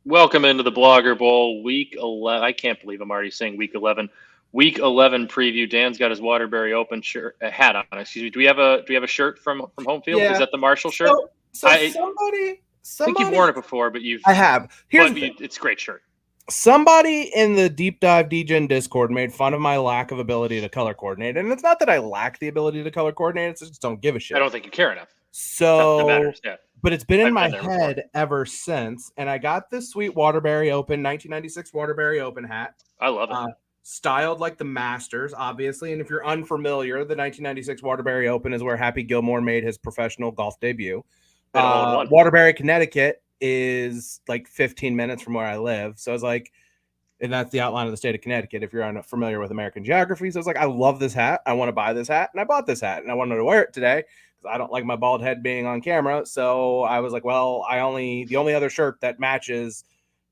Welcome into the Blogger Bowl, week 11. I can't believe I'm already saying week 11. Week 11 preview. Dan's got his Waterbury Open hat on. Excuse me. Do we have a shirt from home field? Is Yeah. that the Marshall shirt? So I somebody think you've worn it before, but I have. Here's the thing. it's a great shirt. Somebody in the Deep Dive DGen Discord made fun of my lack of ability to color coordinate. And it's not that I lack the ability to color coordinate, it's just don't give a shit. I don't think you care enough. So, That matters. Yeah. but it's been in I've my been there before. head ever since. And I got this sweet Waterbury Open, 1996 Waterbury Open hat. I love it. Styled like the Masters, obviously. And if you're unfamiliar, the 1996 Waterbury Open is where Happy Gilmore made his professional golf debut. Waterbury, Connecticut is like 15 minutes from where I live. So I was like, and that's the outline of the state of Connecticut if you're unfamiliar with American geography. So I was like, I love this hat. I want to buy this hat. And I bought this hat and I wanted to wear it today because I don't like my bald head being on camera. So I was like, well, the only other shirt that matches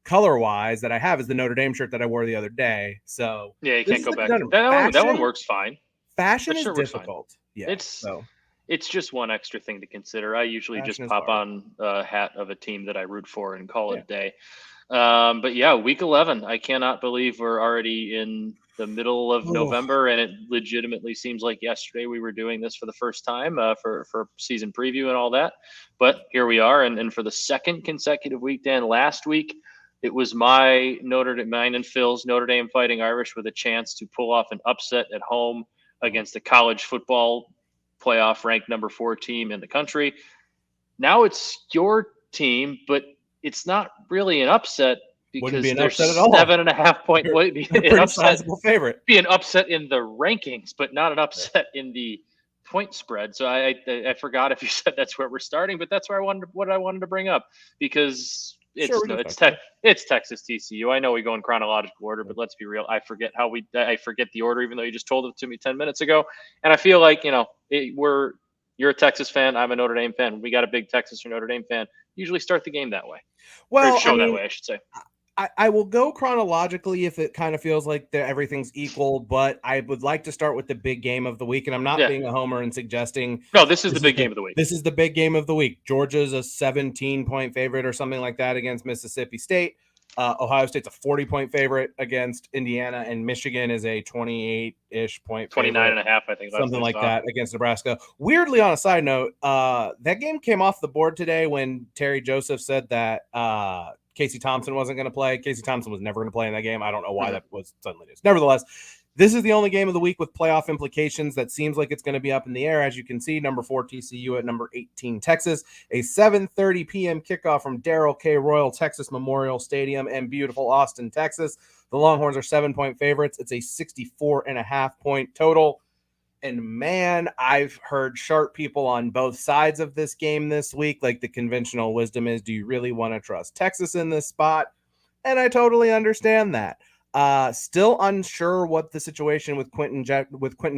color wise that I have is the Notre Dame shirt that I wore the other day. So yeah, you can't go back. That one works fine. Fashion is difficult. Yeah. It's just one extra thing to consider. I usually just pop on a hat of a team that I root for and call it a day. But yeah, week 11. I cannot believe we're already in the middle of November, and it legitimately seems like yesterday we were doing this for the first time for season preview and all that. But here we are, and for the second consecutive week, Dan, last week it was mine and Phil's Notre Dame Fighting Irish with a chance to pull off an upset at home against a college football playoff ranked number 4 team in the country. Now it's your team, but it's not really an upset because be an there's upset at all. 7.5 point favorite. Be an upset in the rankings, but not an upset in the point spread. So I forgot if you said that's where we're starting, but that's where I wanted to bring up because it's Texas TCU. I know we go in chronological order, but let's be real. I forget the order, even though you just told it to me 10 minutes ago. And I feel like, you're a Texas fan. I'm a Notre Dame fan. We got a big Texas or Notre Dame fan. Usually start the game that way. Well, that way, I should say. I will go chronologically if it kind of feels like everything's equal, but I would like to start with the big game of the week. And I'm not being a homer and suggesting. No, this is the big game of the week. This is the big game of the week. Georgia's a 17-point favorite or something like that against Mississippi State. Ohio State's a 40-point favorite against Indiana, and Michigan is a 28-ish point 29.5, I think. Something like that against Nebraska. Weirdly, on a side note, that game came off the board today when Terry Joseph said that Casey Thompson wasn't going to play. Casey Thompson was never going to play in that game. I don't know why that was suddenly news. Nevertheless, this is the only game of the week with playoff implications that seems like it's going to be up in the air. As you can see, number 4 TCU at number 18 Texas. A 7:30 p.m. kickoff from Darrell K. Royal Texas Memorial Stadium in beautiful Austin, Texas. The Longhorns are 7-point favorites. It's a 64.5-point total. And man, I've heard sharp people on both sides of this game this week. Like the conventional wisdom is, do you really want to trust Texas in this spot? And I totally understand that. Still unsure what the situation with Quentin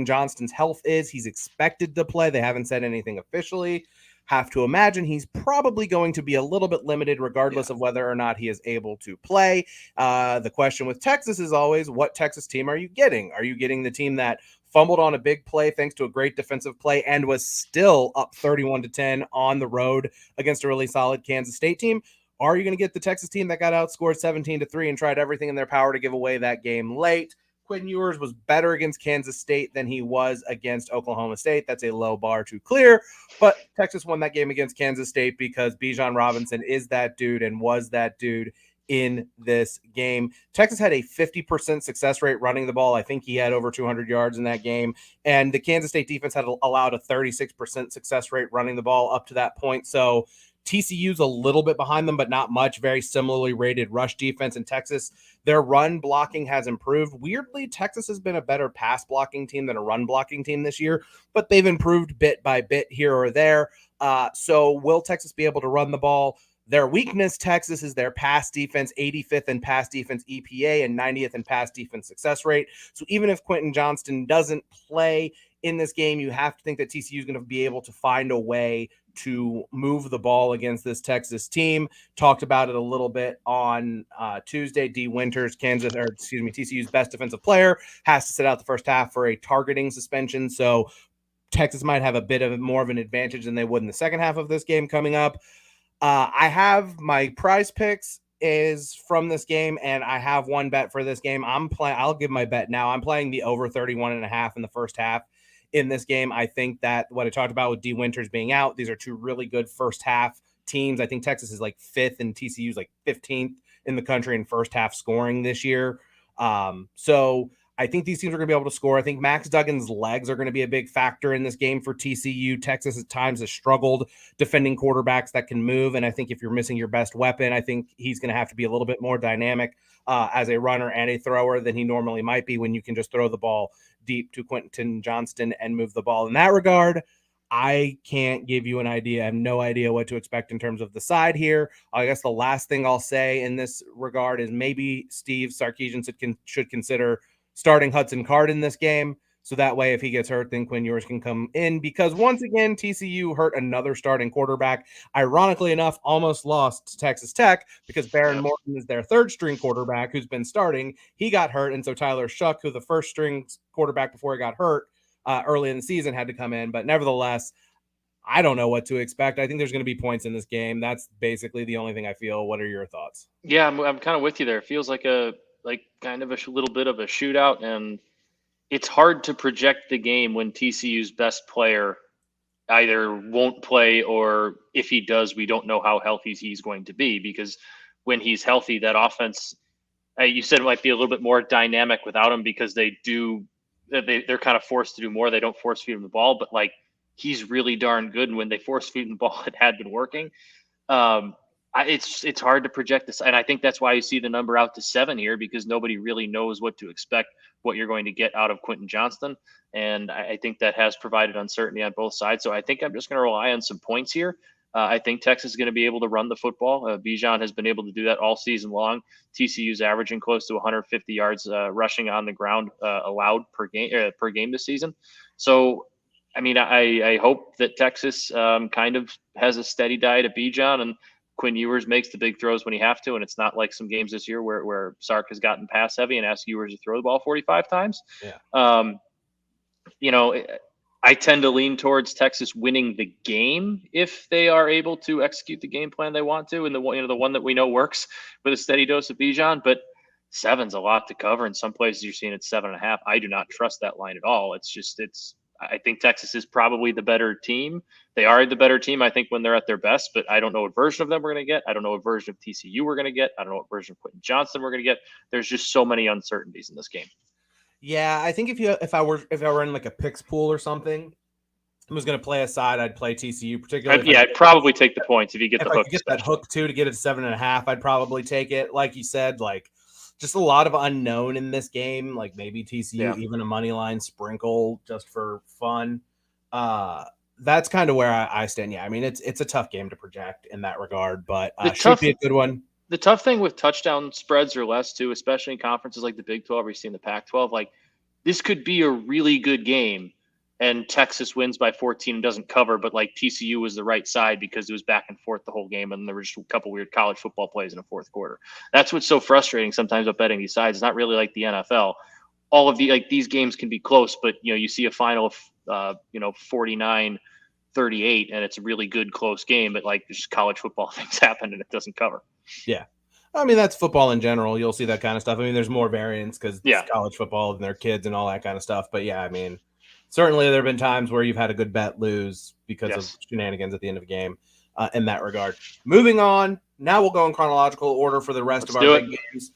Johnston's health is. He's expected to play. They haven't said anything officially. Have to imagine he's probably going to be a little bit limited regardless of whether or not he is able to play. The question with Texas is always, what Texas team are you getting? Are you getting the team that fumbled on a big play thanks to a great defensive play and was still up 31-10 on the road against a really solid Kansas State team? Or are you going to get the Texas team that got outscored 17-3 and tried everything in their power to give away that game late? Quinn Ewers was better against Kansas State than he was against Oklahoma State. That's a low bar to clear, but Texas won that game against Kansas State because Bijan Robinson is that dude and was that dude in this game. Texas had a 50% success rate running the ball. I think he had over 200 yards in that game. And the Kansas State defense had allowed a 36% success rate running the ball up to that point. So TCU's a little bit behind them, but not much. Very similarly rated rush defense in Texas. Their run blocking has improved. Weirdly, Texas has been a better pass blocking team than a run blocking team this year, but they've improved bit by bit here or there. So will Texas be able to run the ball? Their weakness, Texas, is their pass defense, 85th in pass defense EPA and 90th in pass defense success rate. So even if Quentin Johnston doesn't play in this game, you have to think that TCU is going to be able to find a way to move the ball against this Texas team. Talked about it a little bit on Tuesday. D. Winters, TCU's best defensive player, has to sit out the first half for a targeting suspension. So Texas might have a bit of more of an advantage than they would in the second half of this game coming up. I have my prize picks is from this game, and I have one bet for this game. I'll give my bet now. I'm playing the over 31.5 in the first half in this game. I think that what I talked about with D Winters being out, these are two really good first half teams. I think Texas is like 5th and TCU's like 15th in the country in first half scoring this year. So I think these teams are going to be able to score. I think Max Duggan's legs are going to be a big factor in this game for TCU. Texas at times has struggled defending quarterbacks that can move. And I think if you're missing your best weapon, I think he's going to have to be a little bit more dynamic as a runner and a thrower than he normally might be when you can just throw the ball deep to Quentin Johnston and move the ball. In that regard, I can't give you an idea. I have no idea what to expect in terms of the side here. I guess the last thing I'll say in this regard is maybe Steve Sarkisian should consider starting Hudson Card in this game. So that way, if he gets hurt, then Quinn Ewers can come in, because once again, TCU hurt another starting quarterback. Ironically enough, almost lost to Texas Tech because Baron Morton is their third string quarterback who's been starting. He got hurt. And so Tyler Shuck, who the first string quarterback before he got hurt early in the season, had to come in. But nevertheless, I don't know what to expect. I think there's going to be points in this game. That's basically the only thing I feel. What are your thoughts? Yeah, I'm kind of with you there. It feels like kind of a little bit of a shootout, and it's hard to project the game when TCU's best player either won't play, or if he does, we don't know how healthy he's going to be, because when he's healthy, that offense, you said, it might be a little bit more dynamic without him, because they're kind of forced to do more. They don't force feed him the ball, but like, he's really darn good. And when they force feed him the ball, it had been working. It's hard to project this, and I think that's why you see the number out to 7 here, because nobody really knows what to expect, what you're going to get out of Quentin Johnston, and I think that has provided uncertainty on both sides. So I think I'm just going to rely on some points here. I think Texas is going to be able to run the football. Bijan has been able to do that all season long. TCU's averaging close to 150 yards rushing on the ground allowed per game this season. So, I mean, I hope that Texas kind of has a steady diet of Bijan, and Quinn Ewers makes the big throws when he have to, and it's not like some games this year where Sark has gotten pass heavy and asked Ewers to throw the ball 45 times. Yeah. I tend to lean towards Texas winning the game if they are able to execute the game plan they want to, and the one that we know works with a steady dose of Bijan. But 7's a lot to cover. In some places you're seeing it's 7.5. I do not trust that line at all. I think Texas is probably the better team. They are the better team, I think, when they're at their best, but I don't know what version of them we're going to get. I don't know what version of TCU we're going to get. I don't know what version of Quentin Johnston we're going to get. There's just so many uncertainties in this game. Yeah, I think if I were in like a picks pool or something, I was going to play a side, I'd play TCU, particularly. I'd probably take the points if you get the hook. Get that hook too to get it to 7.5. I'd probably take it. Like you said, like just a lot of unknown in this game. Like maybe TCU, even a money line sprinkle just for fun. That's kind of where I stand. Yeah, I mean it's a tough game to project in that regard, but should be a good one. The tough thing with touchdown spreads or less too, especially in conferences like the Big 12 or you see in the Pac-12, like this could be a really good game and Texas wins by 14 and doesn't cover, but like TCU was the right side because it was back and forth the whole game, and there were just a couple weird college football plays in the fourth quarter. That's what's so frustrating sometimes about betting these sides. It's not really like the NFL. All of these games can be close, but you see a final of 49-38, and it's a really good close game, but like just college football things happen and it doesn't cover. Yeah. I mean, that's football in general. You'll see that kind of stuff. I mean, there's more variance because it's college football and their kids and all that kind of stuff. But yeah, I mean, certainly there have been times where you've had a good bet lose because of shenanigans at the end of a game in that regard. Moving on. Now we'll go in chronological order for the rest of our big games.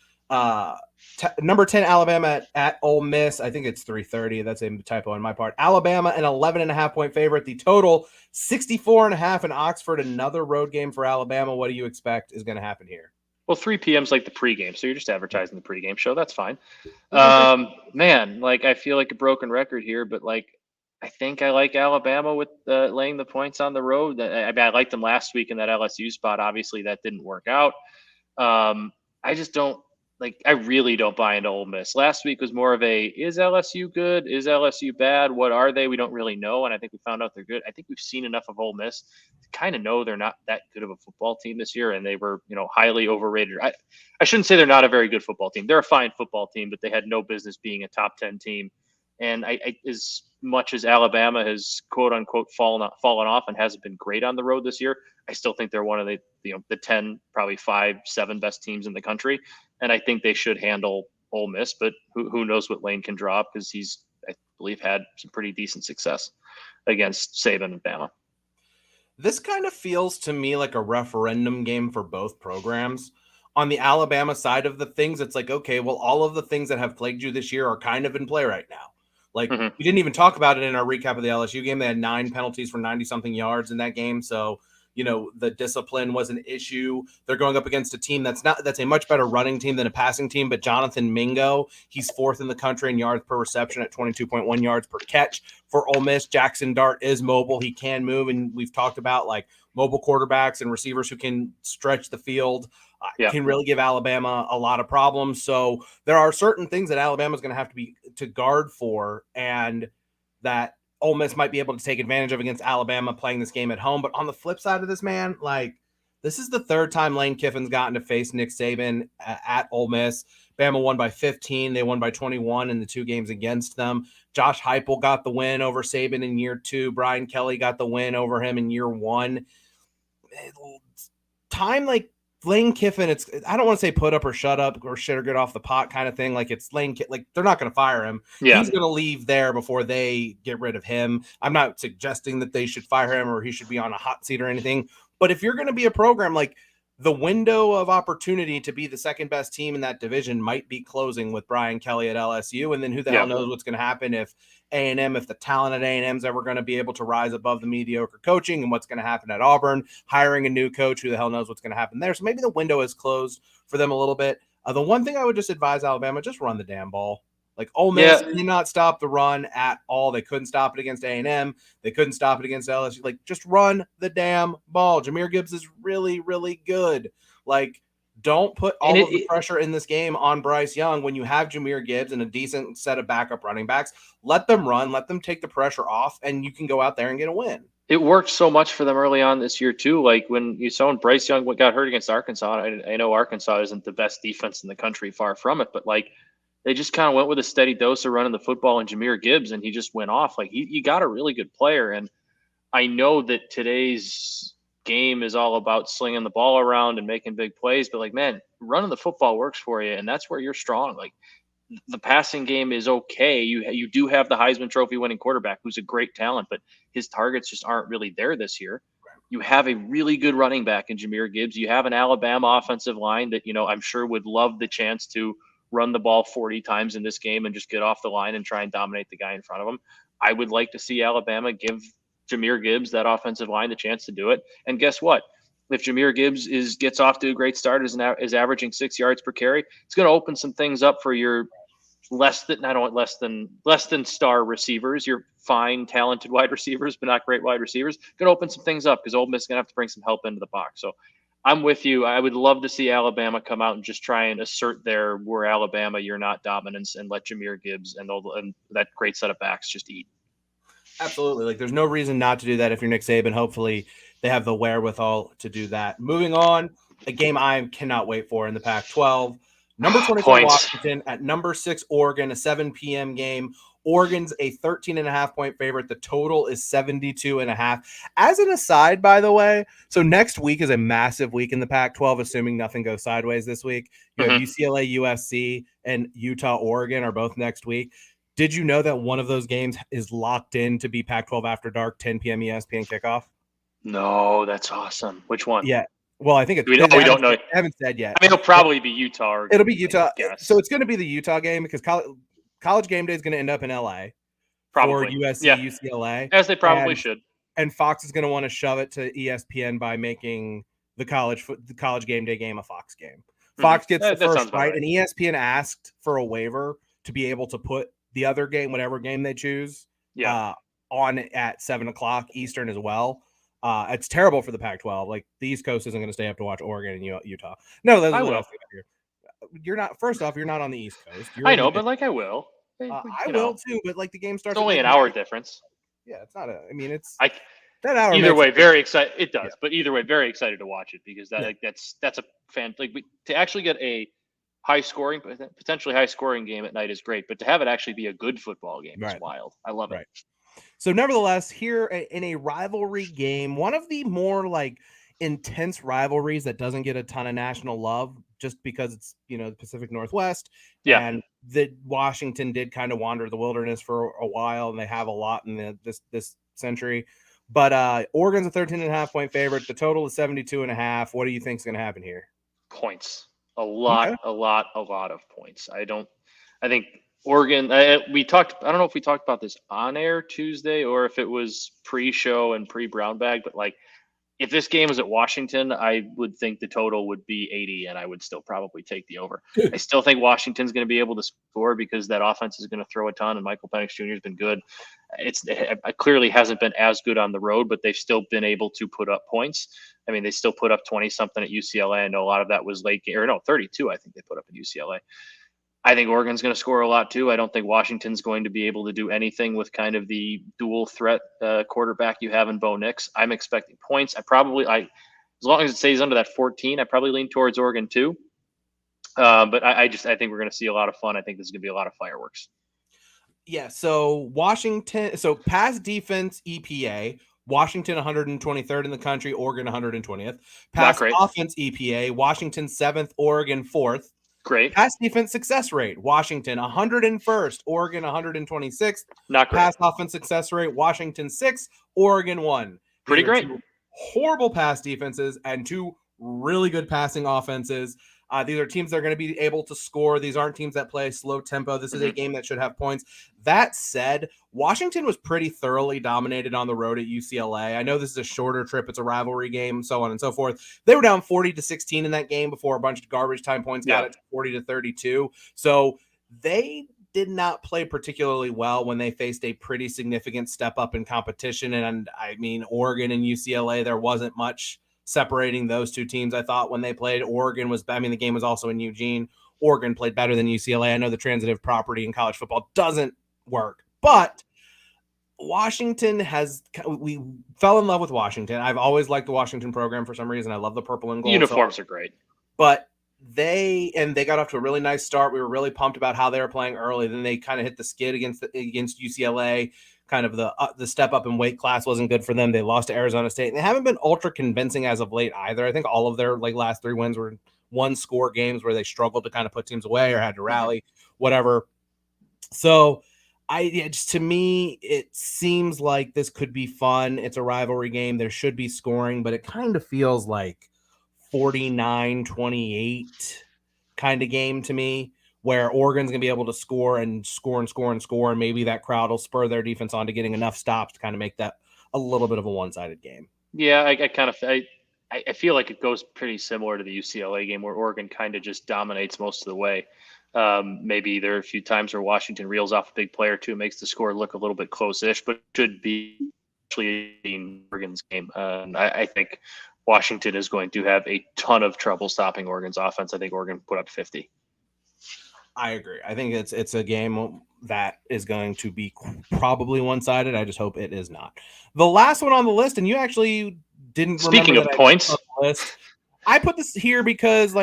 Number 10, Alabama at Ole Miss. I think it's 3:30. That's a typo on my part. Alabama, an 11.5 point favorite. The total 64.5 in Oxford. Another road game for Alabama. What do you expect is going to happen here? Well, 3 p.m. is like the pregame, so you're just advertising the pregame show. That's fine. Man, like I feel like a broken record here, but like I think I like Alabama with laying the points on the road. I liked them last week in that LSU spot. Obviously, that didn't work out. I just don't. I really don't buy into Ole Miss. Last week was more of is LSU good? Is LSU bad? What are they? We don't really know, and I think we found out they're good. I think we've seen enough of Ole Miss to kind of know they're not that good of a football team this year, and they were, highly overrated. I shouldn't say they're not a very good football team. They're a fine football team, but they had no business being a top 10 team, And as much as Alabama has quote unquote fallen off and hasn't been great on the road this year, I still think they're one of the 10, probably 5, 7 best teams in the country. And I think they should handle Ole Miss, but who knows what Lane can draw up, because he's, I believe, had some pretty decent success against Saban and Bama. This kind of feels to me like a referendum game for both programs. On the Alabama side of the things, it's like, okay, well, all of the things that have plagued you this year are kind of in play right now. Like, we didn't even talk about it in our recap of the LSU game. They had 9 penalties for 90-something yards in that game. So, the discipline was an issue. They're going up against a team that's a much better running team than a passing team. But Jonathan Mingo, he's 4th in the country in yards per reception at 22.1 yards per catch. For Ole Miss, Jackson Dart is mobile. He can move. And we've talked about like mobile quarterbacks and receivers who can stretch the field. Can really give Alabama a lot of problems. So there are certain things that Alabama is going to have to guard for, and that Ole Miss might be able to take advantage of against Alabama playing this game at home. But on the flip side of this, man, like, this is the 3rd time Lane Kiffin's gotten to face Nick Saban at Ole Miss. Bama won by 15. They won by 21 in the 2 games against them. Josh Heupel got the win over Saban in year 2. Brian Kelly got the win over him in year 1. Time like Lane Kiffin, I don't want to say put up or shut up or shit or get off the pot kind of thing. Like, it's Lane Kiffin, like, they're not going to fire him. Yeah. He's going to leave there before they get rid of him. I'm not suggesting that they should fire him or he should be on a hot seat or anything. But if you're going to be a program, like, the window of opportunity to be the second best team in that division might be closing with Brian Kelly at LSU. And then who the hell knows what's going to happen if the talent at A&M is ever going to be able to rise above the mediocre coaching, and what's going to happen at Auburn, hiring a new coach, who the hell knows what's going to happen there. So maybe the window is closed for them a little bit. The one thing I would just advise Alabama, just run the damn ball. Like, Ole Miss cannot stop the run at all. They couldn't stop it against A&M. They couldn't stop it against LSU. Like, just run the damn ball. Jahmyr Gibbs is really, really good. Like, don't put all of the pressure in this game on Bryce Young when you have Jahmyr Gibbs and a decent set of backup running backs. Let them run. Let them take the pressure off, and you can go out there and get a win. It worked so much for them early on this year, too. Like, when you saw when Bryce Young got hurt against Arkansas, I know Arkansas isn't the best defense in the country, far from it, but, like, they just kind of went with a steady dose of running the football and Jahmyr Gibbs, and he just went off. Like, you got a really good player. And I know that today's game is all about slinging the ball around and making big plays, but, like, man, running the football works for you, and that's where you're strong. Like, the passing game is okay. You do have the Heisman Trophy winning quarterback who's a great talent, but his targets just aren't really there this year. You have a really good running back in Jahmyr Gibbs. You have an Alabama offensive line that, I'm sure would love the chance to run the ball 40 times in this game and just get off the line and try and dominate the guy in front of him. I would like to see Alabama give Jahmyr Gibbs, that offensive line, the chance to do it. And guess what? If Jahmyr Gibbs gets off to a great start, is averaging 6 yards per carry, it's going to open some things up for your less than star receivers, your fine, talented wide receivers, but not great wide receivers. Going to open some things up because Ole Miss is going to have to bring some help into the box. So I'm with you. I would love to see Alabama come out and just try and assert we're Alabama, you're not dominance, and let Jahmyr Gibbs and that great set of backs just eat. Absolutely. Like, there's no reason not to do that if you're Nick Saban. Hopefully they have the wherewithal to do that. Moving on, a game I cannot wait for in the Pac-12. Number 24 Washington at number 6 Oregon, a 7 p.m. game. Oregon's a 13.5-point favorite. The total is 72.5. As an aside, by the way, so next week is a massive week in the Pac-12, assuming nothing goes sideways this week. You have UCLA, USC, and Utah, Oregon are both next week. Did you know that one of those games is locked in to be Pac-12 After Dark, 10 p.m. ESPN kickoff? No, that's awesome. Which one? Yeah. Well, I think it's. We don't know. I haven't said yet. I mean, it'll probably be Utah. It'll be Utah. So it's going to be the Utah game because College Game Day is going to end up in LA for USC, UCLA, as they probably should. And Fox is going to want to shove it to ESPN by making the College Game Day game a Fox game. Fox gets the first right, and ESPN asked for a waiver to be able to put the other game, whatever game they choose, on at 7:00 Eastern as well. It's terrible for the Pac-12. Like, the East Coast isn't going to stay up to watch Oregon and Utah. No, that's what else here. You're not. First off, you're not on the East Coast. I know, but like I will. I will too, but like the game starts. It's only an hour difference. Yeah, it's not a. I mean, it's that hour. Either way, very excited. It does, but either way, very excited to watch it because that's a fan. Like, to actually get a potentially high scoring game at night is great, but to have it actually be a good football game is wild. I love it. So nevertheless, here in a rivalry game, one of the more like intense rivalries that doesn't get a ton of national love just because it's, the Pacific Northwest, and the Washington did kind of wander the wilderness for a while, and they have a lot in this century. But Oregon's a 13.5 point favorite. The total is 72.5. What do you think is going to happen here? Points. A lot of points. I think Oregon, I don't know if we talked about this on air Tuesday or if it was pre-show and pre-brown bag, but like if this game was at Washington, I would think the total would be 80 and I would still probably take the over. I still think Washington's going to be able to score because that offense is going to throw a ton and Michael Penix Jr. has been good. It clearly hasn't been as good on the road, but they've still been able to put up points. I mean, they still put up 20 something at UCLA. I know a lot of that was late game, 32, I think they put up at UCLA. I think Oregon's going to score a lot too. I don't think Washington's going to be able to do anything with kind of the dual threat quarterback you have in Bo Nix. I'm expecting points. As long as it stays under that 14, I probably lean towards Oregon too. But I think we're going to see a lot of fun. I think this is going to be a lot of fireworks. Yeah. So Washington, pass defense EPA, Washington 123rd in the country, Oregon 120th. Pass offense EPA, Washington 7th, Oregon 4th. Great. Pass defense success rate, Washington 101st, Oregon 126th. Not great. Pass offense success rate, Washington 6th, Oregon 1. Pretty great. Horrible pass defenses and 2 really good passing offenses. These are teams that are going to be able to score. These aren't teams that play slow tempo. This is a game that should have points. That said, Washington was pretty thoroughly dominated on the road at UCLA. I know this is a shorter trip. It's a rivalry game, so on and so forth. They were down 40-16 in that game before a bunch of garbage time points got it to 40-32. So they did not play particularly well when they faced a pretty significant step up in competition. And I mean, Oregon and UCLA, there wasn't much separating those two teams. I thought when they played, the game was also in Eugene. Oregon played better than UCLA. I know the transitive property in college football doesn't work, but Washington we fell in love with Washington. I've always liked the Washington program for some reason. I love the purple and gold. Uniforms are great. But they got off to a really nice start. We were really pumped about how they were playing early. Then they kind of hit the skid against UCLA. Kind of the step up in weight class wasn't good for them. They lost to Arizona State, and they haven't been ultra convincing as of late either. I think all of their last 3 wins were 1-score games where they struggled to kind of put teams away or had to rally, whatever. So to me, it seems like this could be fun. It's a rivalry game. There should be scoring, but it kind of feels like 49-28 kind of game to me, where Oregon's going to be able to score, and maybe that crowd will spur their defense on to getting enough stops to kind of make that a little bit of a one-sided game. Yeah, I feel like it goes pretty similar to the UCLA game where Oregon kind of just dominates most of the way. Maybe there are a few times where Washington reels off a big play or two, makes the score look a little bit close-ish, but should be actually in Oregon's game. I think Washington is going to have a ton of trouble stopping Oregon's offense. I think Oregon put up 50. I agree. I think it's a game that is going to be probably one-sided. I just hope it is not. The last one on the list, and you actually didn't remember. Speaking of points, I put this here because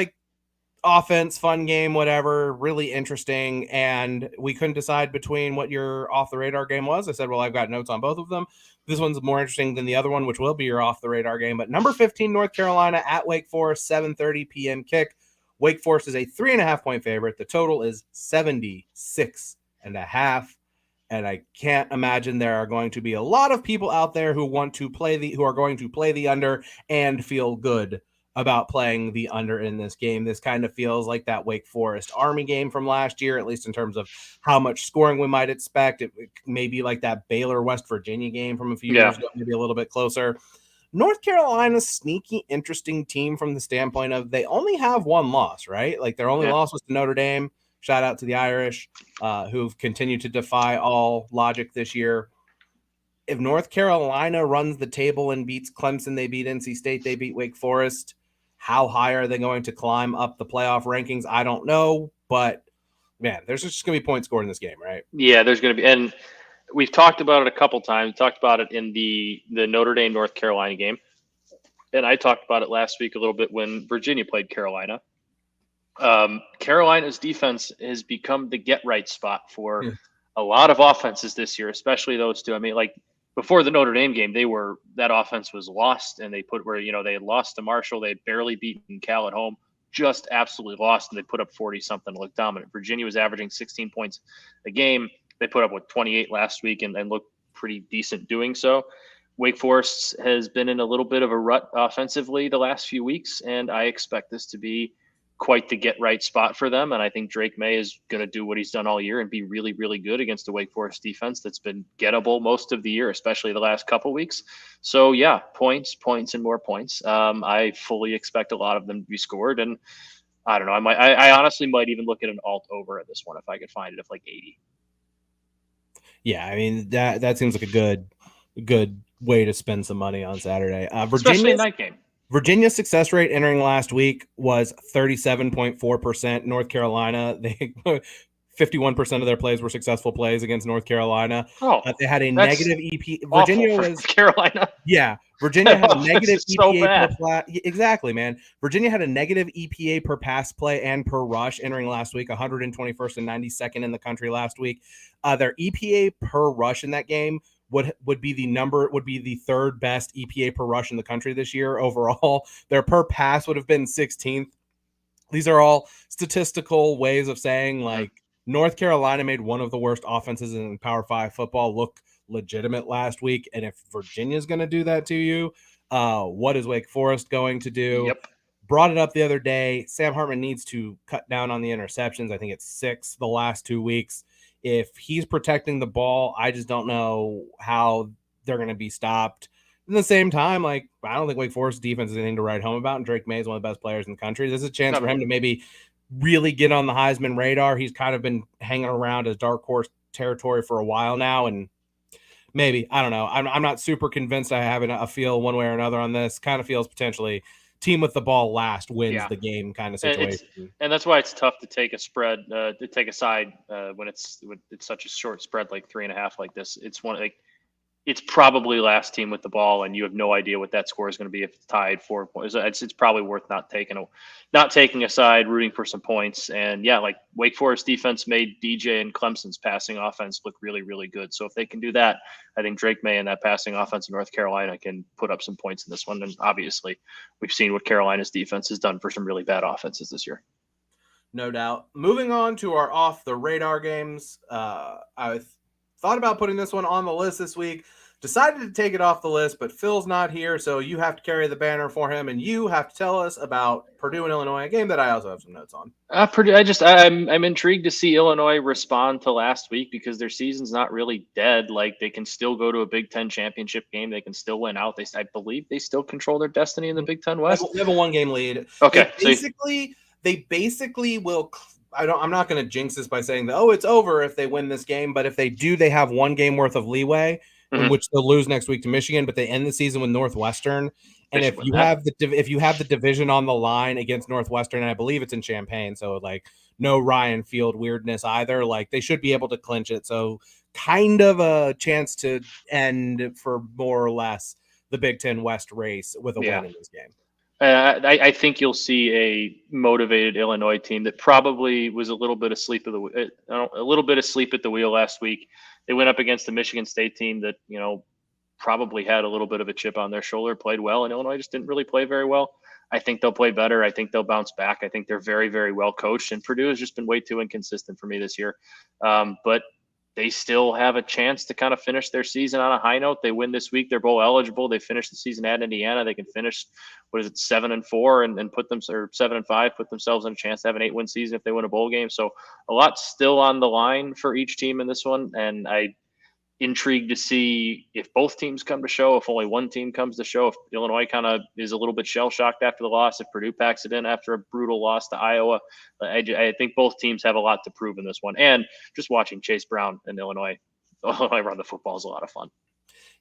offense, fun game, whatever, really interesting, and we couldn't decide between what your off-the-radar game was. I said, well, I've got notes on both of them. This one's more interesting than the other one, which will be your off-the-radar game. But number 15, North Carolina at Wake Forest, 7:30 p.m. kick. Wake Forest is a 3.5 point favorite. The total is 76.5. And I can't imagine there are going to be a lot of people out there who are going to play the under and feel good about playing the under in this game. This kind of feels like that Wake Forest Army game from last year, at least in terms of how much scoring we might expect. It may be like that Baylor West Virginia game from a few years ago, maybe a little bit closer. North Carolina's sneaky, interesting team from the standpoint of they only have one loss, right? Their only loss was to Notre Dame. Shout out to the Irish, who've continued to defy all logic this year. If North Carolina runs the table and beats Clemson, they beat NC State, they beat Wake Forest, how high are they going to climb up the playoff rankings? I don't know, but man, there's just going to be points scored in this game, right? Yeah, there's going to be, and we've talked about it a couple times. We talked about it in the Notre Dame North Carolina game, and I talked about it last week a little bit when Virginia played Carolina. Carolina's defense has become the get right spot for Yeah. a lot of offenses this year, especially those two. I mean, like before the Notre Dame game, that offense was lost, and they had lost to Marshall, they had barely beaten Cal at home, just absolutely lost, and they put up 40 something, looked dominant. Virginia was averaging 16 points a game. They put up 28 last week and looked pretty decent doing so. Wake Forest has been in a little bit of a rut offensively the last few weeks, and I expect this to be quite the get right spot for them. And I think Drake May is going to do what he's done all year and be really, really good against a Wake Forest defense that's been gettable most of the year, especially the last couple weeks. So yeah, points, and more points. I fully expect a lot of them to be scored. And I don't know. I honestly might even look at an alt over at this one if I could find it at like 80. Yeah, I mean that seems like a good way to spend some money on Saturday. Especially a night game. Virginia's success rate entering last week was 37.4%. North Carolina, 51% of their plays were successful plays against North Carolina. Oh, they had a negative EP. Virginia was Carolina. Yeah, Virginia had a negative EPA per play. Exactly, man. Virginia had a negative EPA per pass play and per rush entering last week, 121st and 92nd in the country last week. Their EPA per rush in that game would be the third best EPA per rush in the country this year overall. Their per pass would have been 16th. These are all statistical ways of saying like North Carolina made one of the worst offenses in Power 5 football look legitimate last week. And if Virginia's going to do that to you, what is Wake Forest going to do? Yep. Brought it up the other day. Sam Hartman needs to cut down on the interceptions. I think it's 6 the last 2 weeks. If he's protecting the ball, I just don't know how they're going to be stopped. At the same time, like I don't think Wake Forest defense is anything to write home about, and Drake May is one of the best players in the country. This is a chance for him to maybe really get on the Heisman radar. He's kind of been hanging around as dark horse territory for a while now, and maybe, I don't know. I'm not super convinced I have a feel one way or another on this. Kind of feels potentially team with the ball last wins the game kind of situation. And that's why it's tough to take a spread, to take a side when it's such a short spread, like 3.5 like this. It's probably last team with the ball, and you have no idea what that score is going to be if it's tied 4 points. It's probably worth not taking a side, rooting for some points. And yeah, like Wake Forest defense made DJ and Clemson's passing offense look really, really good. So if they can do that, I think Drake May and that passing offense in North Carolina can put up some points in this one. And obviously, we've seen what Carolina's defense has done for some really bad offenses this year. No doubt. Moving on to our off the radar games, I thought about putting this one on the list this week. Decided to take it off the list, but Phil's not here, so you have to carry the banner for him, and you have to tell us about Purdue and Illinois, a game that I also have some notes on. Purdue, I'm intrigued to see Illinois respond to last week because their season's not really dead. Like they can still go to a Big Ten championship game, they can still win out. I believe they still control their destiny in the Big Ten West. They have a 1-game lead. Okay, they basically will. I'm not going to jinx this by saying that it's over if they win this game, but if they do, they have 1 game worth of leeway. In which they'll lose next week to Michigan, but they end the season with Northwestern. And if you have the division on the line against Northwestern, and I believe it's in Champaign, so like no Ryan Field weirdness either, like they should be able to clinch it. So kind of a chance to end for more or less the Big Ten West race with a win in this game. I think you'll see a motivated Illinois team that probably was a little bit asleep at the wheel last week. They went up against the Michigan State team that, probably had a little bit of a chip on their shoulder, played well, and Illinois just didn't really play very well. I think they'll play better. I think they'll bounce back. I think they're very, very well coached, and Purdue has just been way too inconsistent for me this year. But they still have a chance to kind of finish their season on a high note. They win this week. They're bowl eligible. They finish the season at Indiana. They can finish, 7-4 and put them, or 7-5, put themselves in a chance to have an 8-win season if they win a bowl game. So a lot still on the line for each team in this one. And I intrigued to see if both teams come to show, if only one team comes to show, if Illinois kind of is a little bit shell-shocked after the loss, if Purdue packs it in after a brutal loss to Iowa. I think both teams have a lot to prove in this one. And just watching Chase Brown and Illinois run the football is a lot of fun.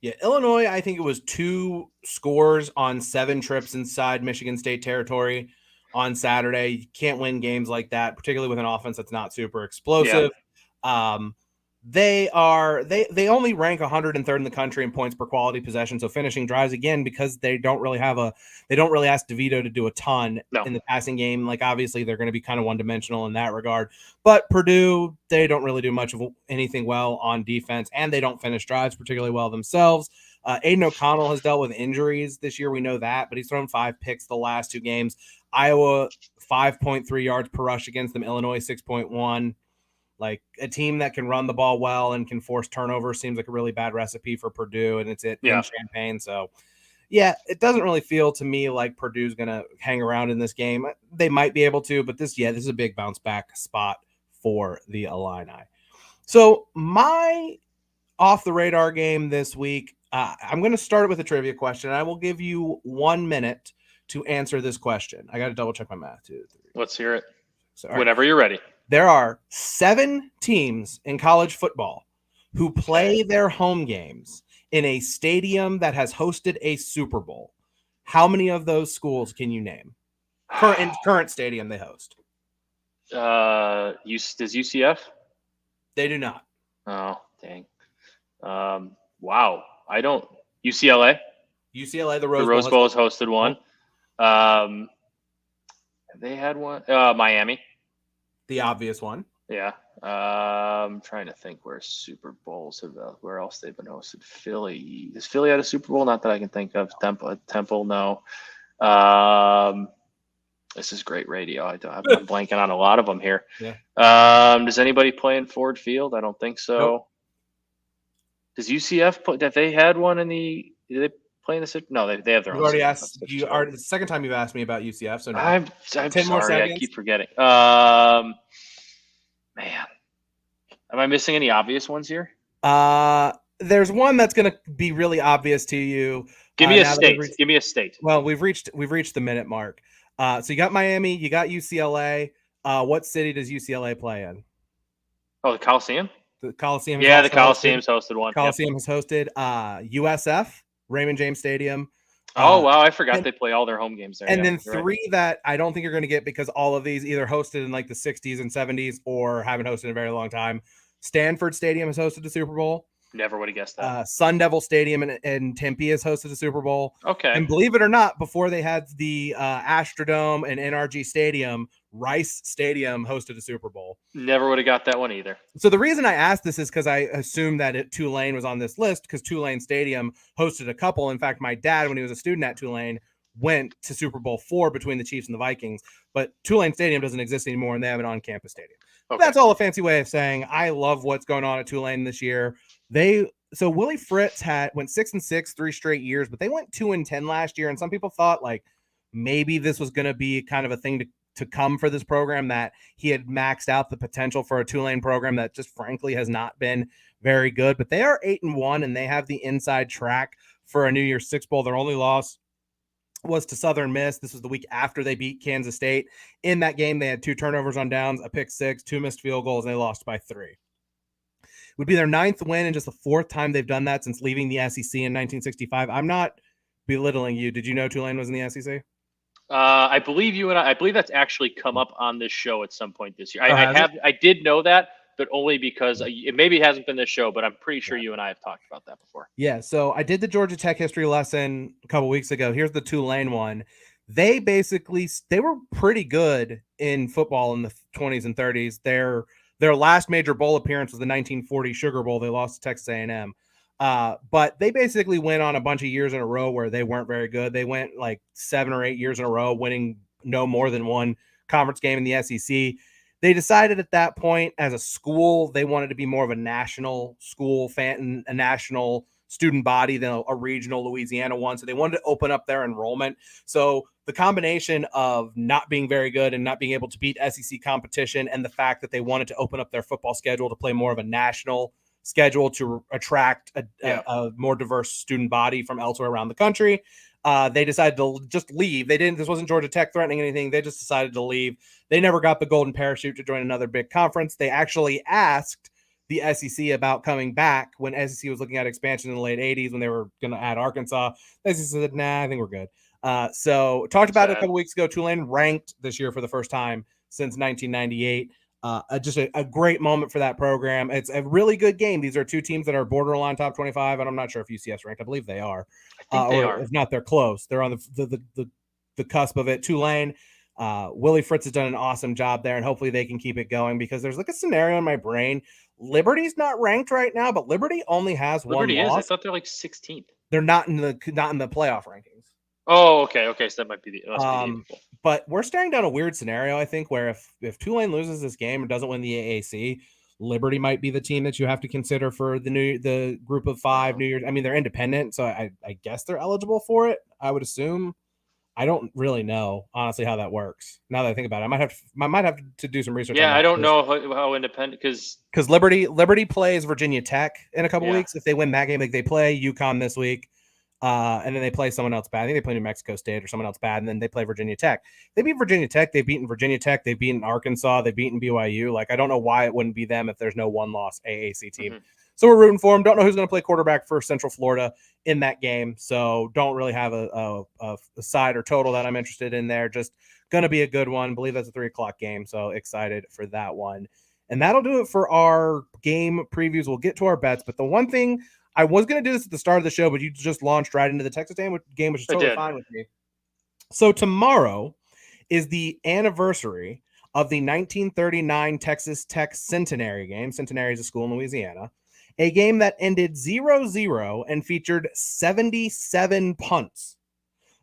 Yeah, Illinois, I think it was 2 scores on 7 trips inside Michigan State territory on Saturday. You can't win games like that, particularly with an offense that's not super explosive. Yeah. They only rank 103rd in the country in points per quality possession. So finishing drives, again, because they don't really ask DeVito to do a ton in the passing game. Like, obviously they're going to be kind of one dimensional in that regard, but Purdue, they don't really do much of anything well on defense, and they don't finish drives particularly well themselves. Aiden O'Connell has dealt with injuries this year. We know that, but he's thrown 5 picks the last 2 games. Iowa, 5.3 yards per rush against them. Illinois, 6.1. Like, a team that can run the ball well and can force turnovers seems like a really bad recipe for Purdue, and it's in Champaign. So, yeah, it doesn't really feel to me like Purdue's going to hang around in this game. They might be able to, but this is a big bounce back spot for the Illini. So my off the radar game this week, I'm going to start it with a trivia question. I will give you 1 minute to answer this question. I got to double check my math too. Let's hear it. So, whenever you're ready. There are 7 teams in college football who play their home games in a stadium that has hosted a Super Bowl. How many of those schools can you name? Current stadium they host. Does UCF? They do not. Oh, dang. Wow. I don't. UCLA? UCLA, the Rose Bowl has hosted one. They had one. Miami. The obvious one. Yeah. I'm trying to think where Super Bowls where else they've been hosted. Philly. Is Philly at a Super Bowl? Not that I can think of. Temple, no. This is great radio. I'm blanking on a lot of them here. Yeah. Does anybody play in Ford Field? I don't think so. Nope. Does UCF play? Have they had one in the? Do they play in the? No, they have their own. Already asked. You are the second time you've asked me about UCF. So no. I'm 10 sorry. More seconds. I keep forgetting. Man, am I missing any obvious ones here? There's one that's going to be really obvious to you. Give me a state. Give me a state. Well, we've reached the minute mark. So you got Miami, you got UCLA. What city does UCLA play in? Oh, the Coliseum? The Coliseum. Yeah, the Coliseum's hosted one. Coliseum has hosted USF, Raymond James Stadium. Oh, wow. I forgot they play all their home games there. And then 3 that I don't think you're going to get because all of these either hosted in like the 60s and 70s or haven't hosted in a very long time. Stanford Stadium has hosted the Super Bowl. Never would have guessed that. Sun Devil Stadium in Tempe has hosted the Super Bowl. Okay. And believe it or not, before they had the Astrodome and NRG Stadium, Rice Stadium hosted a Super Bowl. Never would have got that one either. So the reason I asked this is because I assumed that Tulane was on this list because Tulane Stadium hosted a couple. In fact, my dad, when he was a student at Tulane, went to Super Bowl IV between the Chiefs and the Vikings. But Tulane Stadium doesn't exist anymore, and they have an on-campus stadium. Okay. That's all a fancy way of saying I love what's going on at Tulane this year. So Willie Fritz went 6-6 3 straight years, but they went 2-10 last year. And some people thought like maybe this was going to be kind of a thing to come for this program, that he had maxed out the potential for a Tulane program that just frankly has not been very good. But they are 8-1, and they have the inside track for a New Year's Six Bowl. Their only loss was to Southern Miss. This was the week after they beat Kansas State. In that game, they had 2 turnovers on downs, a pick 6, 2 missed field goals, and they lost by 3. Would be their 9th win and just the 4th time they've done that since leaving the SEC in 1965. I'm not belittling you. Did you know Tulane was in the SEC? I believe you and I believe that's actually come up on this show at some point this year. I did know that, but only because it maybe hasn't been this show, but I'm pretty sure you and I have talked about that before. Yeah. So I did the Georgia Tech history lesson a couple weeks ago. Here's the Tulane one. They were pretty good in football in the 20s and 30s. Their last major bowl appearance was the 1940 Sugar Bowl. They lost to Texas A&M. But they basically went on a bunch of years in a row where they weren't very good. They went like 7 or 8 years in a row, winning no more than one conference game in the SEC. They decided at that point as a school, they wanted to be more of a national school fan, a national student body than a regional Louisiana one. So they wanted to open up their enrollment. So the combination of not being very good and not being able to beat SEC competition, and the fact that they wanted to open up their football schedule to play more of a national schedule to attract a more diverse student body from elsewhere around the country, they decided to just leave. This wasn't Georgia Tech threatening anything. They just decided to leave. They never got the golden parachute to join another big conference. They actually asked the SEC about coming back when SEC was looking at expansion in the late 80s when they were going to add Arkansas. The SEC said, nah, I think we're good. So talked about it a couple weeks ago. Tulane ranked this year for the first time since 1998. just a great moment for that program. It's a really good game. These are two teams that are borderline top 25, and I'm not sure if UCF's ranked. I believe they are. I think they are. If not, they're close. They're on the cusp of it. Tulane, Willie Fritz has done an awesome job there, and hopefully they can keep it going because there's like a scenario in my brain. Liberty's not ranked right now, but Liberty only has one loss. I thought they're like 16th. They're not in the playoff rankings. Oh, okay. So that might be the. But we're staring down a weird scenario, I think, where if Tulane loses this game and doesn't win the AAC, Liberty might be the team that you have to consider for the group of 5 New Year's. I mean, they're independent, so I guess they're eligible for it. I would assume. I don't really know, honestly, how that works. Now that I think about it, I might have to do some research. Yeah, I don't know how independent because Liberty plays Virginia Tech in a couple weeks. If they win that game, like they play UConn this week. And then they play someone else bad. I think they play New Mexico State or someone else bad, and then they play Virginia Tech. They beat Virginia Tech. They've beaten Virginia Tech. They've beaten Arkansas. They've beaten BYU. Like, I don't know why it wouldn't be them if there's no one-loss AAC team. Mm-hmm. So we're rooting for them. Don't know who's going to play quarterback for Central Florida in that game. So don't really have a side or total that I'm interested in there. Just going to be a good one. I believe that's a 3:00 game. So excited for that one. And that'll do it for our game previews. We'll get to our bets. But the one thing I was going to do this at the start of the show, but you just launched right into the Texas game, which is totally fine with me. So tomorrow is the anniversary of the 1939 Texas Tech Centenary game. Centenary is a school in Louisiana. A game that ended 0-0 and featured 77 punts.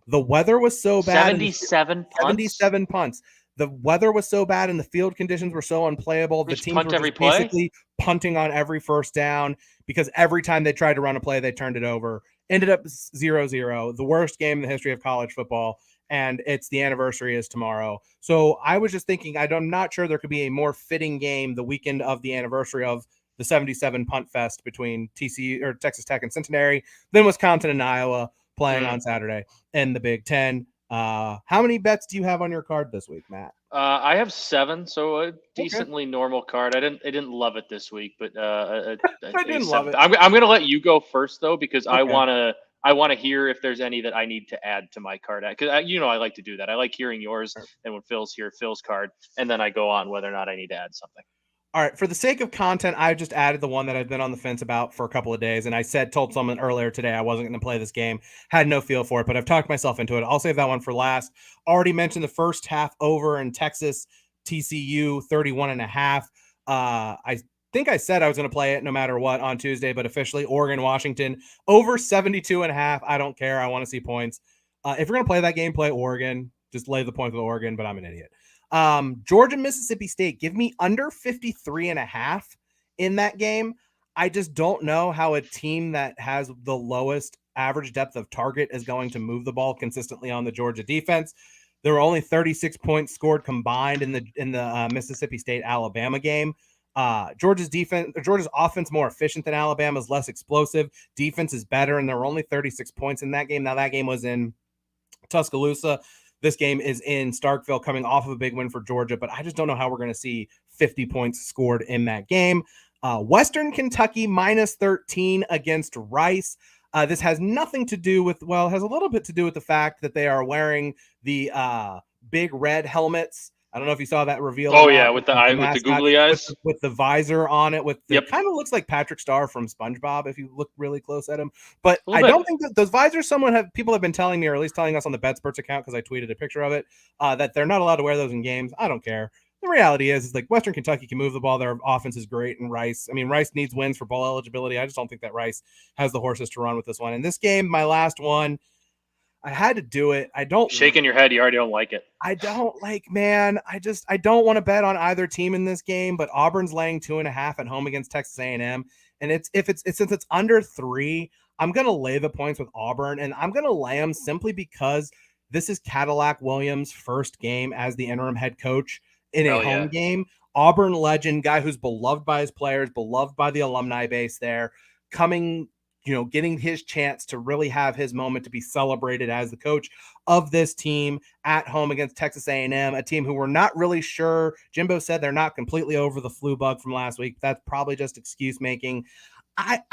The weather was so bad. 77 punts? 77 punts. The weather was so bad and the field conditions were so unplayable. The teams were just basically punting on every first down because every time they tried to run a play, they turned it over. Ended up 0-0, the worst game in the history of college football. And it's the anniversary is tomorrow. So I was just thinking, I'm not sure there could be a more fitting game the weekend of the anniversary of the 77 punt fest between TCU or Texas Tech and Centenary, then Wisconsin and Iowa playing on Saturday in the Big Ten. How many bets do you have on your card this week, Matt? I have 7, so a decently normal card. I didn't love it this week, but I didn't love it. I'm going to let you go first though, because I want to hear if there's any that I need to add to my card. Because I like to do that. I like hearing yours, and when Phil's here, Phil's card, and then I go on whether or not I need to add something. All right, for the sake of content, I just added the one that I've been on the fence about for a couple of days, and I told someone earlier today I wasn't going to play this game, had no feel for it, but I've talked myself into it. I'll save that one for last. Already mentioned the first half over in Texas, TCU 31.5. I think I said I was going to play it no matter what on Tuesday, but officially Oregon, Washington over 72.5. I don't care. I want to see points. If you're going to play that game, play Oregon. Just lay the points with Oregon, but I'm an idiot. Georgia, Mississippi State, give me under 53.5 in that game. I just don't know how a team that has the lowest average depth of target is going to move the ball consistently on the Georgia defense. There were only 36 points scored combined in the Mississippi State Alabama game. Georgia's offense more efficient than Alabama's, less explosive. Defense is better, and there were only 36 points in that game. Now that game was in Tuscaloosa. This game is in Starkville, coming off of a big win for Georgia, but I just don't know how we're going to see 50 points scored in that game. Western Kentucky minus 13 against Rice. This has nothing to do with, well, it has a little bit to do with the fact that they are wearing the big red helmets. I don't know if you saw that reveal. Oh, yeah, with the googly eyes. With the visor on it. Kind of looks like Patrick Starr from SpongeBob if you look really close at him. But I don't think that those visors, people have been telling me, or at least telling us on the BetSperts account, because I tweeted a picture of it, that they're not allowed to wear those in games. I don't care. The reality is like Western Kentucky can move the ball. Their offense is great, and Rice needs wins for bowl eligibility. I just don't think that Rice has the horses to run with this one. In this game, my last one, I had to do it. I don't shaking your head. You already don't like it. I don't I don't want to bet on either team in this game, but Auburn's laying 2.5 at home against Texas A&M. And since it's under 3, I'm going to lay the points with Auburn, and I'm going to lay them simply because this is Cadillac Williams' first game as the interim head coach in a home game. Auburn legend, guy who's beloved by his players, beloved by the alumni base there, getting his chance to really have his moment to be celebrated as the coach of this team at home against Texas A&M, a team who we're not really sure. Jimbo said they're not completely over the flu bug from last week. That's probably just excuse making.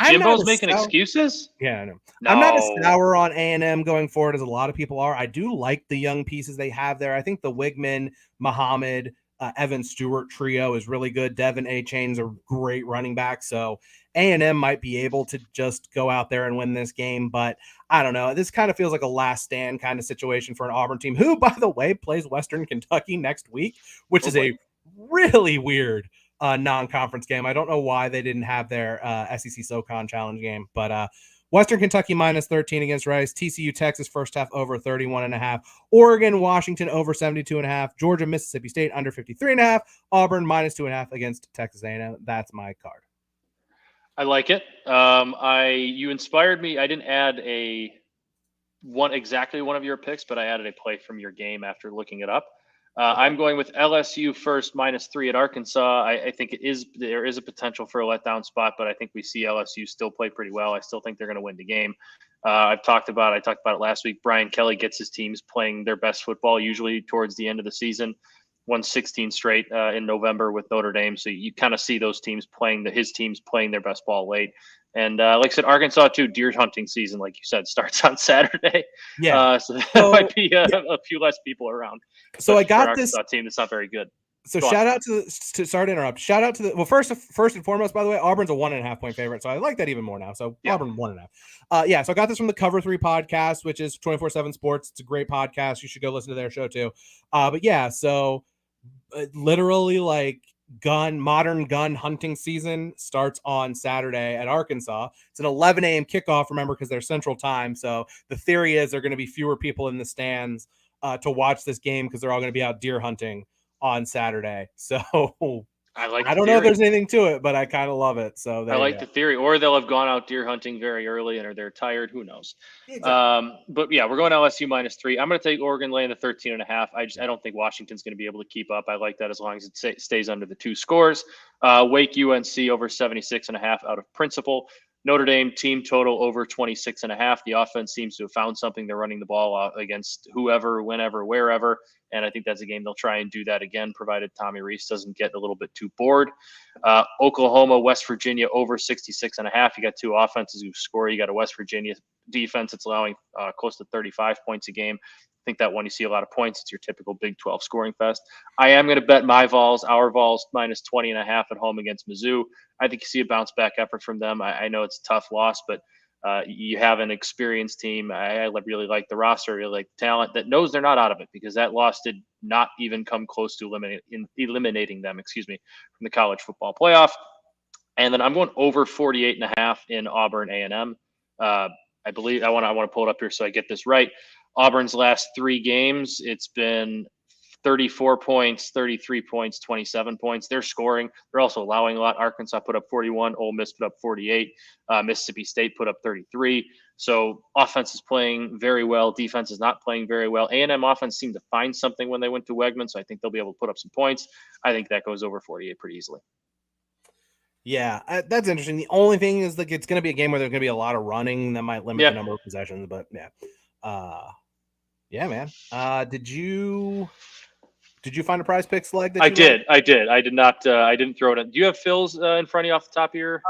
Jimbo's making excuses? Yeah, I know. No. I'm not as sour on A&M going forward as a lot of people are. I do like the young pieces they have there. I think the Wigman, Muhammad, Evan Stewart trio is really good. Devin A-Chain's a great running back. So A&M might be able to just go out there and win this game. But I don't know. This kind of feels like a last stand kind of situation for an Auburn team who, by the way, plays Western Kentucky next week, which is a really weird non-conference game. I don't know why they didn't have their SEC SoCon Challenge game. But Western Kentucky minus 13 against Rice. TCU, Texas, first half over 31.5. Oregon, Washington over 72.5. Georgia, Mississippi State under 53.5. Auburn minus 2.5 against Texas A&M. That's my card. I like it. You inspired me. I didn't add exactly one of your picks, but I added a play from your game after looking it up. I'm going with LSU first minus 3 at Arkansas. I think there is a potential for a letdown spot, but I think we see LSU still play pretty well. I still think they're going to win the game. I talked about it last week. Brian Kelly gets his teams playing their best football usually towards the end of the season. Won 16 straight in November with Notre Dame. So you kind of see those teams his teams playing their best ball late. And like I said, Arkansas too, deer hunting season, like you said, starts on Saturday. Yeah. So there might be a few less people around. So I got this Arkansas team that's not very good. So shout out to sorry to interrupt. Shout out to the first and foremost, by the way, Auburn's a 1.5 point favorite. So I like that even more now. So yeah. Auburn 1.5. So I got this from the Cover 3 podcast, which is 24/7 Sports. It's a great podcast. You should go listen to their show too. So literally like modern gun hunting season starts on Saturday at Arkansas. It's an 11 a.m. kickoff, remember, because they're Central Time. So the theory is there are going to be fewer people in the stands to watch this game because they're all going to be out deer hunting on Saturday. So I don't know if there's anything to it, but I kind of love it. So I like the theory, or they'll have gone out deer hunting very early and they're tired. Who knows? Exactly. But yeah, we're going LSU minus 3. I'm going to take Oregon laying the 13.5. I don't think Washington's going to be able to keep up. I like that as long as it stays under the 2 scores. Wake UNC over 76.5 out of principle. Notre Dame team total over 26.5. The offense seems to have found something. They're running the ball against whoever, whenever, wherever. And I think that's a game they'll try and do that again, provided Tommy Rees doesn't get a little bit too bored. Oklahoma, West Virginia over 66.5. You got 2 offenses who score. You got a West Virginia defense that's allowing close to 35 points a game. I think that when you see a lot of points, it's your typical Big 12 scoring fest. I am going to bet our Vols minus 20.5 at home against Mizzou. I think you see a bounce back effort from them. I know it's a tough loss, but you have an experienced team. I really like the roster. I really like the talent that knows they're not out of it, because that loss did not even come close to eliminating them, from the college football playoff. And then I'm going over 48.5 in Auburn A&M. I believe I want to pull it up here so I get this right. Auburn's last 3 games, it's been 34 points, 33 points, 27 points. They're scoring. They're also allowing a lot. Arkansas put up 41. Ole Miss put up 48. Mississippi State put up 33. So offense is playing very well. Defense is not playing very well. A&M offense seemed to find something when they went to Wegman, so I think they'll be able to put up some points. I think that goes over 48 pretty easily. Yeah, that's interesting. The only thing is like it's going to be a game where there's going to be a lot of running that might limit the number of possessions. But yeah, man. Did you find a Prize Picks leg? I did. I did not. I didn't throw it in. Do you have Phil's in front of you off the top of your?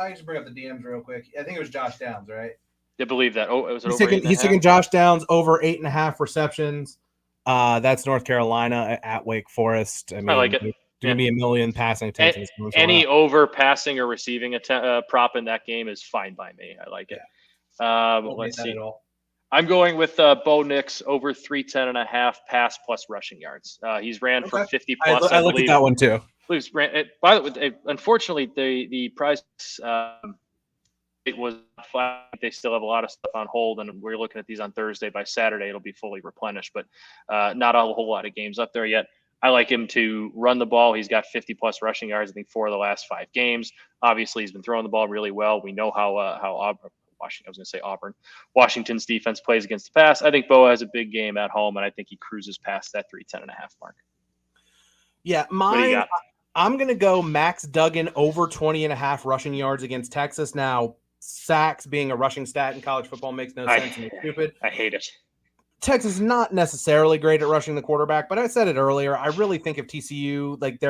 I just bring up the DMs real quick. I think it was Josh Downs, right? I believe that. Oh, it was. He's taking Josh Downs over 8.5 receptions. That's North Carolina at Wake Forest. I like it. Give me a million passing attempts. Any over passing or receiving prop in that game is fine by me. I like it. Let's see. I'm going with Bo Nix over 310.5 pass plus rushing yards. He's ran for 50 plus. I looked at that one too. By the way, unfortunately, the prize it was flat. They still have a lot of stuff on hold, and we're looking at these on Thursday. By Saturday, it'll be fully replenished, but not a whole lot of games up there yet. I like him to run the ball. He's got 50 plus rushing yards, I think, 4 of the last 5 games. Obviously, he's been throwing the ball really well. We know how Auburn. Washington's defense plays against the pass. I think Bo has a big game at home, and I think he cruises past that 310.5 mark. Yeah, I'm going to go Max Duggan over 20.5 rushing yards against Texas. Now, sacks being a rushing stat in college football makes no sense and it's stupid. I hate it. Texas is not necessarily great at rushing the quarterback, but I said it earlier. I really think if TCU, like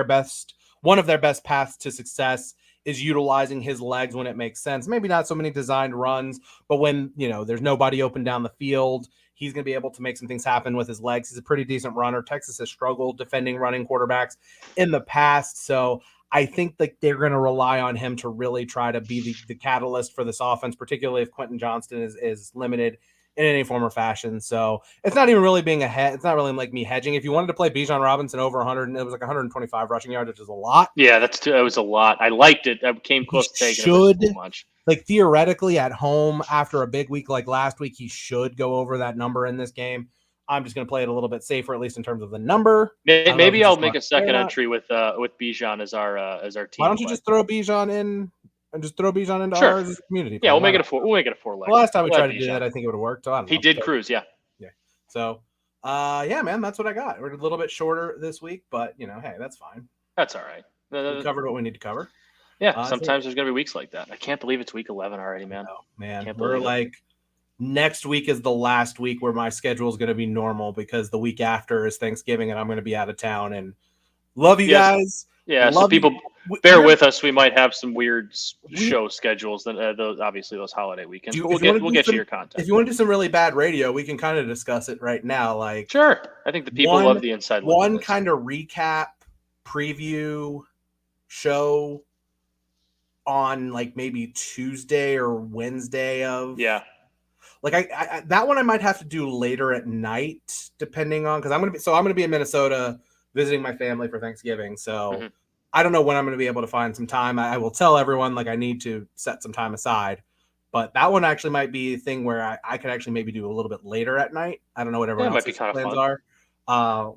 one of their best paths to success is utilizing his legs when it makes sense. Maybe not so many designed runs, but when, there's nobody open down the field, he's going to be able to make some things happen with his legs. He's a pretty decent runner. Texas has struggled defending running quarterbacks in the past. So I think that they're going to rely on him to really try to be the catalyst for this offense, particularly if Quentin Johnston is limited in any form or fashion. So it's not even really being a head. It's not really like me hedging. If you wanted to play Bijan Robinson over 100, it was like 125 rushing yards, which is a lot. Yeah, that was a lot. I liked it. I came close to taking it too much. Like theoretically at home after a big week like last week, he should go over that number in this game. I'm just going to play it a little bit safer, at least in terms of the number. Maybe I'll make a second entry with Bijan as our team. Why don't you just throw Bijan in and just throw Bijan into ours community? Yeah, we'll make it a 4. We'll make it a 4 leg. The last time we tried to do that, I think it would have worked. So I don't know. He did cruise, yeah. Yeah. So, yeah, man, that's what I got. We're a little bit shorter this week, but hey, that's fine. That's all right. We covered what we need to cover. Yeah, sometimes there's going to be weeks like that. I can't believe it's week 11 already, man. Oh, man. We're like, next week is the last week where my schedule is going to be normal because the week after is Thanksgiving and I'm going to be out of town. And love you guys. Yeah, so people bear with us. We might have some weird show schedules. Those holiday weekends. We'll get you your content. If you want to do some really bad radio, we can kind of discuss it right now. Like, sure. I think the people love the inside look. One kind of recap preview show on like maybe Tuesday or Wednesday of like I that one I might have to do later at night depending on because I'm gonna be in Minnesota visiting my family for Thanksgiving, so I don't know when I'm gonna be able to find some time. I will tell everyone like I need to set some time aside, but that one actually might be a thing where I could actually maybe do a little bit later at night. I don't know what everyone else's plans are.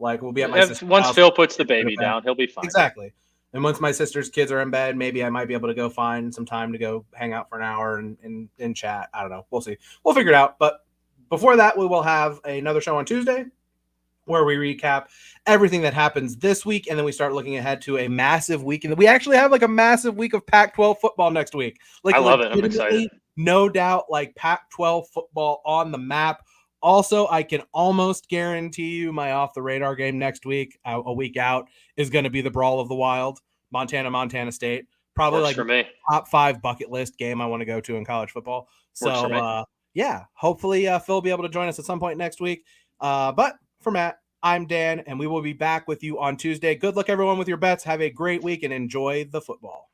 Like we'll be at my sister's once house. Phil puts the baby down, he'll be fine. Exactly. And once my sister's kids are in bed, maybe I might be able to go find some time to go hang out for an hour and chat. I don't know. We'll see. We'll figure it out. But before that, we will have another show on Tuesday where we recap everything that happens this week. And then we start looking ahead to a massive week. And we actually have like a massive week of Pac-12 football next week. Like, I love it. I'm excited. No doubt, like Pac-12 football on the map. Also, I can almost guarantee you my off-the-radar game next week, a week out, is going to be the Brawl of the Wild, Montana State. Probably Works like top 5 bucket list game I want to go to in college football. So, yeah, hopefully Phil will be able to join us at some point next week. But for Matt, I'm Dan, and we will be back with you on Tuesday. Good luck, everyone, with your bets. Have a great week and enjoy the football.